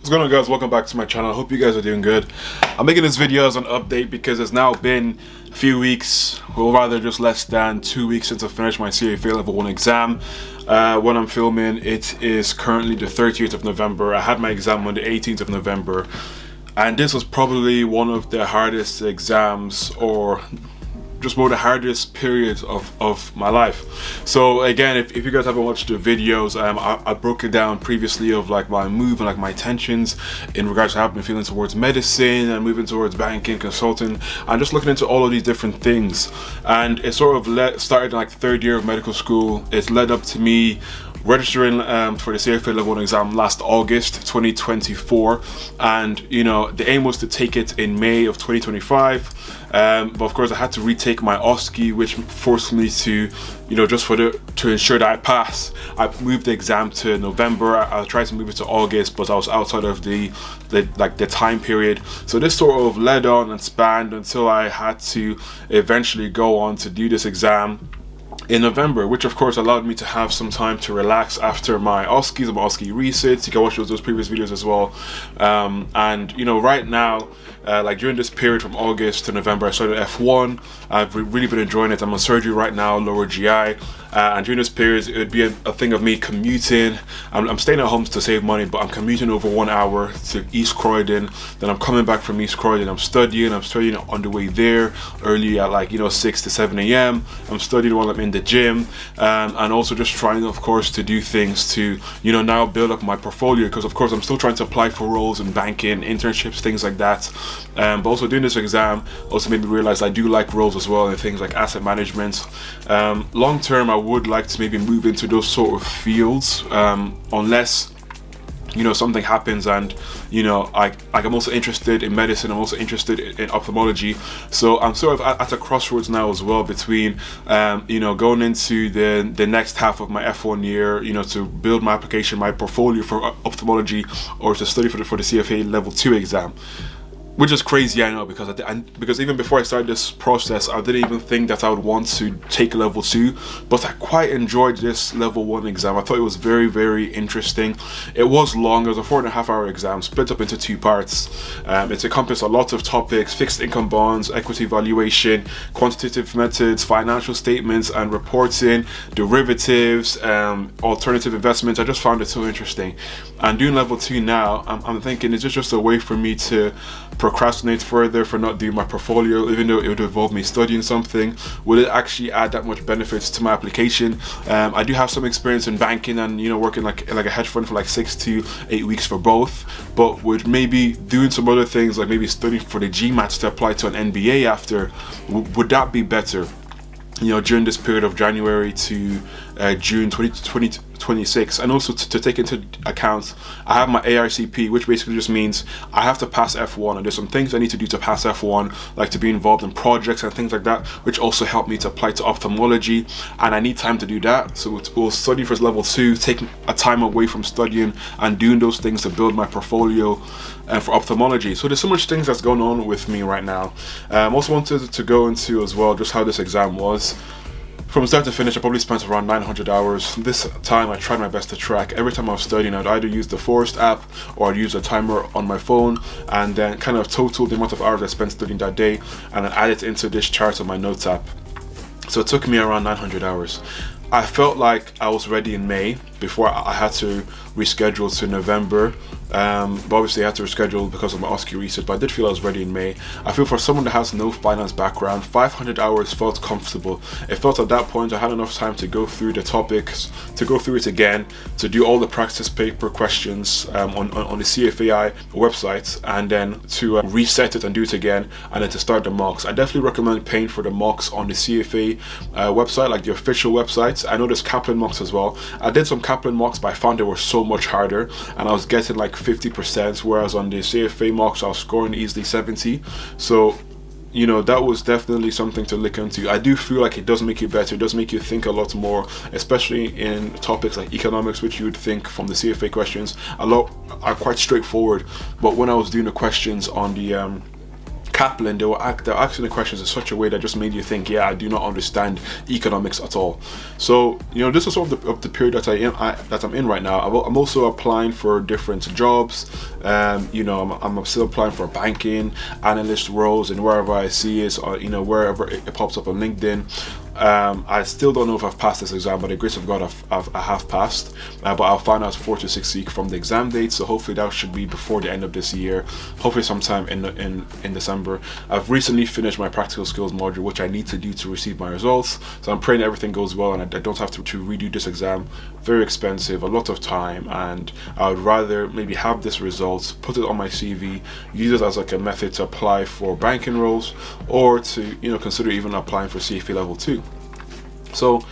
What's going on, guys? Welcome back to my channel. I hope you guys are doing good. I'm making this video as an update because it's now been a few weeks, or rather just less than 2 weeks since I finished my CFA Level 1 exam. When I'm filming, it is currently the 30th of November. I had my exam on the 18th of November, and this was probably one of the hardest exams, or just more the hardest period of my life. So again, if you guys haven't watched the videos, I broke it down previously of like my move and like my intentions in regards to how I've been feeling towards medicine and moving towards banking, consulting, and just looking into all of these different things. And it sort of started in like the third year of medical school. It's led up to me registering for the CFA Level 1 exam last August 2024, and you know, the aim was to take it in May of 2025, but of course I had to retake my OSCE, which forced me to, you know, just to ensure that I pass, I moved the exam to November. I tried to move it to August, but I was outside of the time period. So this sort of led on and spanned until I had to eventually go on to do this exam in November, which of course allowed me to have some time to relax after my OSCEs and my OSCE resits. You can watch those previous videos as well. And you know, right now, like during this period from August to November, I started F1. I've really been enjoying it. I'm on surgery right now, lower GI, and during this period it would be a thing of me commuting. I'm staying at home to save money, but I'm commuting over 1 hour to East Croydon. Then I'm coming back from East Croydon. I'm studying on the way there early at, like, you know, 6 to 7 a.m. I'm studying while I'm in the gym, and also just trying, of course, to do things to, you know, now build up my portfolio, because of course I'm still trying to apply for roles in banking, internships, things like that. But also doing this exam also made me realize I do like roles as well, and things like asset management. Long term, I would like to maybe move into those sort of fields, unless, you know, something happens. And you know, I'm also interested in medicine. I'm also interested in ophthalmology. So I'm sort of at a crossroads now as well between you know, going into the next half of my F1 year, you know, to build my application, my portfolio for ophthalmology, or to study for the CFA Level 2 exam. Which is crazy, I know, because even before I started this process, I didn't even think that I would want to take Level 2, but I quite enjoyed this Level 1 exam. I thought it was very, very interesting. It was long. It was a 4.5-hour exam, split up into 2 parts. It encompassed a lot of topics: fixed income bonds, equity valuation, quantitative methods, financial statements and reporting, derivatives, alternative investments. I just found it so interesting. And doing Level 2 now, I'm thinking, is this just a way for me to procrastinate further, for not doing my portfolio, even though it would involve me studying something? Will it actually add that much benefits to my application? I do have some experience in banking and, you know, working like a hedge fund for like 6 to 8 weeks for both, but would maybe doing some other things, like maybe studying for the GMAT to apply to an MBA after, would that be better, you know, during this period of January to June 2026? And also to take into account, I have my ARCP, which basically just means I have to pass F1, and there's some things I need to do to pass F1, like to be involved in projects and things like that, which also help me to apply to ophthalmology, and I need time to do that. So we'll study for Level 2, take a time away from studying and doing those things to build my portfolio for ophthalmology. So there's so much things that's going on with me right now. I also wanted to go into as well just how this exam was. From start to finish, I probably spent around 900 hours. This time I tried my best to track. Every time I was studying, I'd either use the Forest app or I'd use a timer on my phone, and then kind of total the amount of hours I spent studying that day, and then add it into this chart on my notes app. So it took me around 900 hours. I felt like I was ready in May before I had to reschedule to November. But obviously I had to reschedule because of my OSCE research, but I did feel I was ready in May. I feel for someone that has no finance background, 500 hours felt comfortable. It felt at that point I had enough time to go through the topics, to go through it again, to do all the practice paper questions on the CFAI website, and then to reset it and do it again, and then to start the mocks. I definitely recommend paying for the mocks on the CFA website, like the official website. I know there's Kaplan mocks as well. I did some Kaplan mocks, but I found they were so much harder, and I was getting like 50%, whereas on the CFA mocks I was scoring easily 70. So, you know, that was definitely something to look into. I do feel like it does make you better. It does make you think a lot more, especially in topics like economics, which you would think from the CFA questions a lot are quite straightforward. But when I was doing the questions on the Kaplan, they're asking the questions in such a way that just made you think, yeah, I do not understand economics at all. So this is sort of the period that I'm in right now. I'm also applying for different jobs. I'm still applying for banking analyst roles, and wherever I see it, or wherever it pops up on LinkedIn. I still don't know if I've passed this exam, but the grace of God, I have passed. But I'll find out 4 to 6 weeks from the exam date, so hopefully that should be before the end of this year. Hopefully sometime in December. I've recently finished my practical skills module, which I need to do to receive my results. So I'm praying everything goes well and I don't have to redo this exam. Very expensive, a lot of time, and I would rather maybe have this results, put it on my CV, use it as like a method to apply for banking roles, or to consider even applying for CFA Level 2. So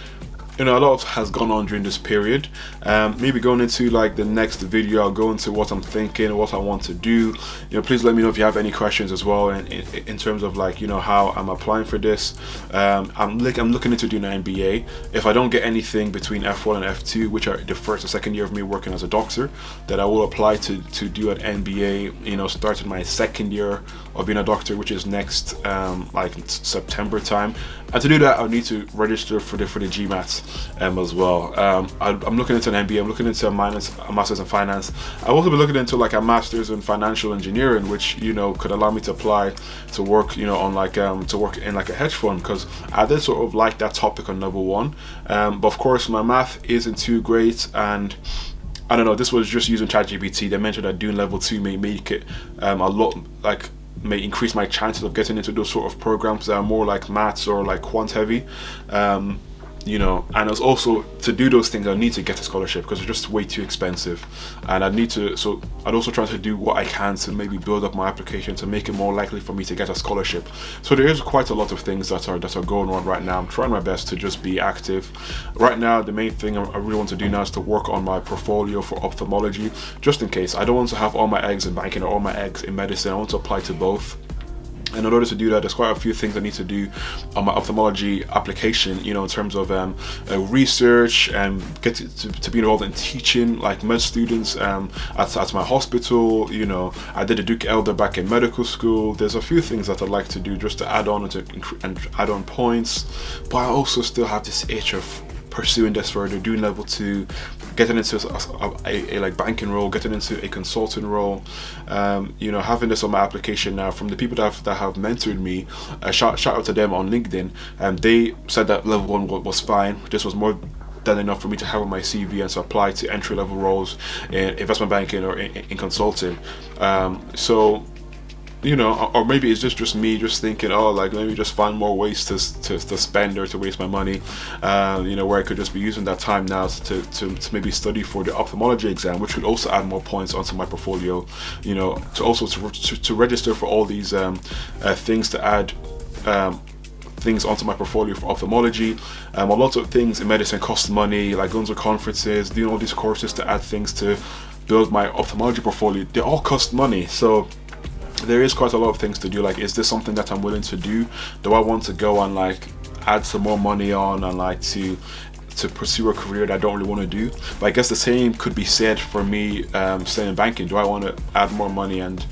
a lot has gone on during this period. Maybe going into like the next video, I'll go into what I'm thinking, what I want to do. Please let me know if you have any questions as well, and in terms of like how I'm applying for this. I'm looking into doing an MBA. If I don't get anything between F1 and F2, which are the first or second year of me working as a doctor, then I will apply to do an MBA. Starting my second year of being a doctor, which is next like September time. And to do that, I'll need to register for the GMAT as well. I'm looking into an MBA. I'm looking into a master's in finance. I've also been looking into like a master's in financial engineering, which could allow me to apply to work on like to work in like a hedge fund, because I did sort of like that topic on level 1. But of course my math isn't too great, and I don't know, this was just using ChatGPT. They mentioned that doing level 2 may make it a lot like may increase my chances of getting into those sort of programs that are more like maths or like quant heavy. And it's also, to do those things I need to get a scholarship because it's just way too expensive, and I'd also try to do what I can to maybe build up my application to make it more likely for me to get a scholarship. So there is quite a lot of things that are going on right now. I'm trying my best to just be active. Right now the main thing I really want to do now is to work on my portfolio for ophthalmology, just in case. I don't want to have all my eggs in banking or all my eggs in medicine. I want to apply to both. And in order to do that, there's quite a few things I need to do on my ophthalmology application, in terms of research and get to be involved in teaching like med students at my hospital. I did a Duke Elder back in medical school. There's a few things that I'd like to do just to add on and add on points, but I also still have this itch of pursuing this further, doing level 2, getting into a like banking role, getting into a consulting role. Having this on my application now from the people that have mentored me. Shout out to them on LinkedIn, and they said that level 1 was fine. This was more than enough for me to have on my CV and to apply to entry level roles in investment banking or in consulting. Or maybe it's just me just thinking, like maybe just find more ways to spend or to waste my money, where I could just be using that time now to maybe study for the ophthalmology exam, which would also add more points onto my portfolio, to register for all these things to add things onto my portfolio for ophthalmology. A lot of things in medicine cost money, like going to conferences, doing all these courses to add things to build my ophthalmology portfolio. They all cost money, so there is quite a lot of things to do. Like, is this something that I'm willing to do? Do I want to go and like add some more money on and like to pursue a career that I don't really want to do? But I guess the same could be said for me staying in banking. Do I want to add more money and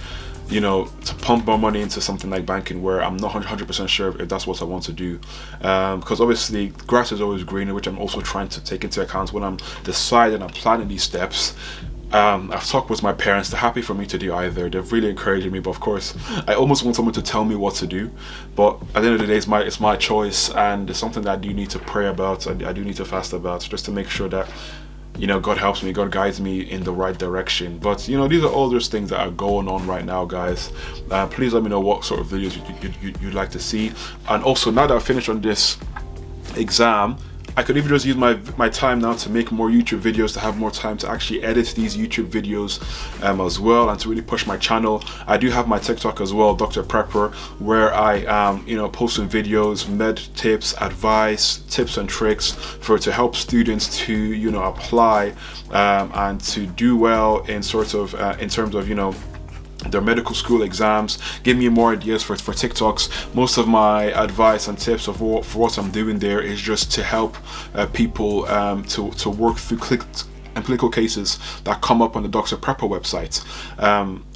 to pump more money into something like banking where I'm not 100% sure if that's what I want to do? Because obviously grass is always greener, which I'm also trying to take into account when I'm deciding and planning these steps. I've talked with my parents. They're happy for me to do either. They've really encouraged me, but of course I almost want someone to tell me what to do. But at the end of the day, it's my choice, and it's something that I do need to pray about and I do need to fast about, just to make sure that God helps me, God guides me in the right direction. But these are all those things that are going on right now, guys. Please let me know what sort of videos you'd like to see. And also, now that I've finished on this exam, I could even just use my time now to make more YouTube videos, to have more time to actually edit these YouTube videos as well, and to really push my channel. I do have my TikTok as well, Dr. Prepper, where I am posting videos, med tips, advice, tips and tricks to help students to apply and to do well in terms of their medical school exams. Give me more ideas for TikToks. Most of my advice and tips for what I'm doing there is just to help people to work through clinical cases that come up on the Dr. Prepper website.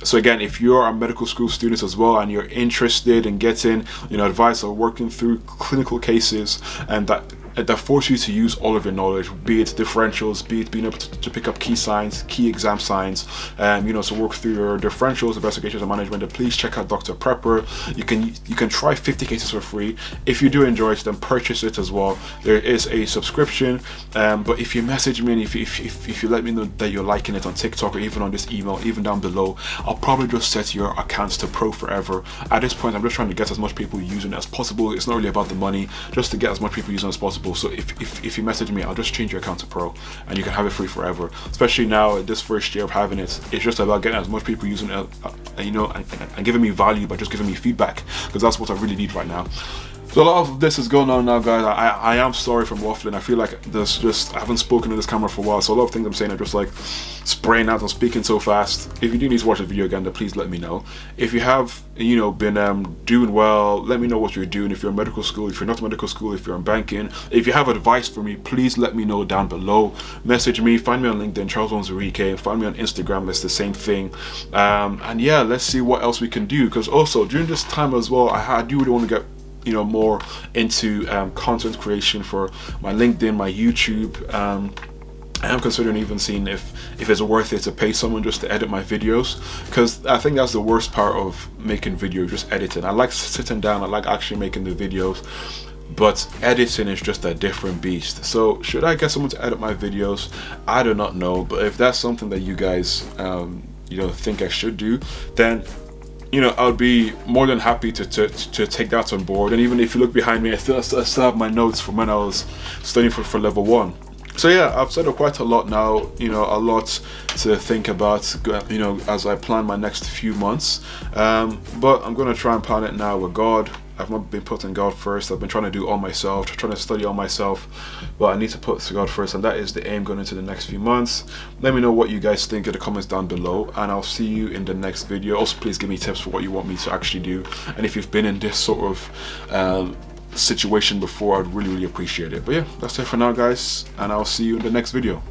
So again, if you're a medical school student as well and you're interested in getting advice or working through clinical cases and that force you to use all of your knowledge, be it differentials, be it being able to pick up key signs, key exam signs, to work through your differentials, investigations, and management, then please check out Dr. Prepper. You can try 50 cases for free. If you do enjoy it, then purchase it as well. There is a subscription, but if you message me and if you let me know that you're liking it on TikTok or even on this email, even down below, I'll probably just set your accounts to pro forever. At this point, I'm just trying to get as much people using it as possible. It's not really about the money, just to get as much people using it as possible. So if you message me, I'll just change your account to pro and you can have it free forever. Especially now, this first year of having it, it's just about getting as much people using it, and giving me value by just giving me feedback, because that's what I really need right now. So a lot of this is going on now, guys. I am sorry for waffling. I feel like I haven't spoken to this camera for a while, so a lot of things I'm saying are just like spraying out and speaking so fast. If you do need to watch the video again, then please let me know. If you have been doing well, let me know what you're doing. If you're in medical school, if you're not in medical school, if you're in banking, if you have advice for me, please let me know down below. Message me, find me on LinkedIn, Charles Onzurike, find me on Instagram, that's the same thing. And yeah, let's see what else we can do, because also during this time as well, I do really want to get more into content creation for my LinkedIn, my YouTube. I am considering even seeing if it's worth it to pay someone just to edit my videos, because I think that's the worst part of making videos, just editing. I like sitting down, I like actually making the videos, but editing is just a different beast. So should I get someone to edit my videos? I do not know, but if that's something that you guys think I should do, then I'll be more than happy to take that on board. And even if you look behind me, I still have my notes from when I was studying for level 1. So yeah, I've said quite a lot now, a lot to think about, as I plan my next few months. But I'm going to try and plan it now with God. I've not been putting God first. I've been trying to do all myself, trying to study all myself, but I need to put God first, and that is the aim going into the next few months. Let me know what you guys think in the comments down below, and I'll see you in the next video. Also, please give me tips for what you want me to actually do, and if you've been in this sort of situation before, I'd really appreciate it. But yeah, that's it for now, guys, and I'll see you in the next video.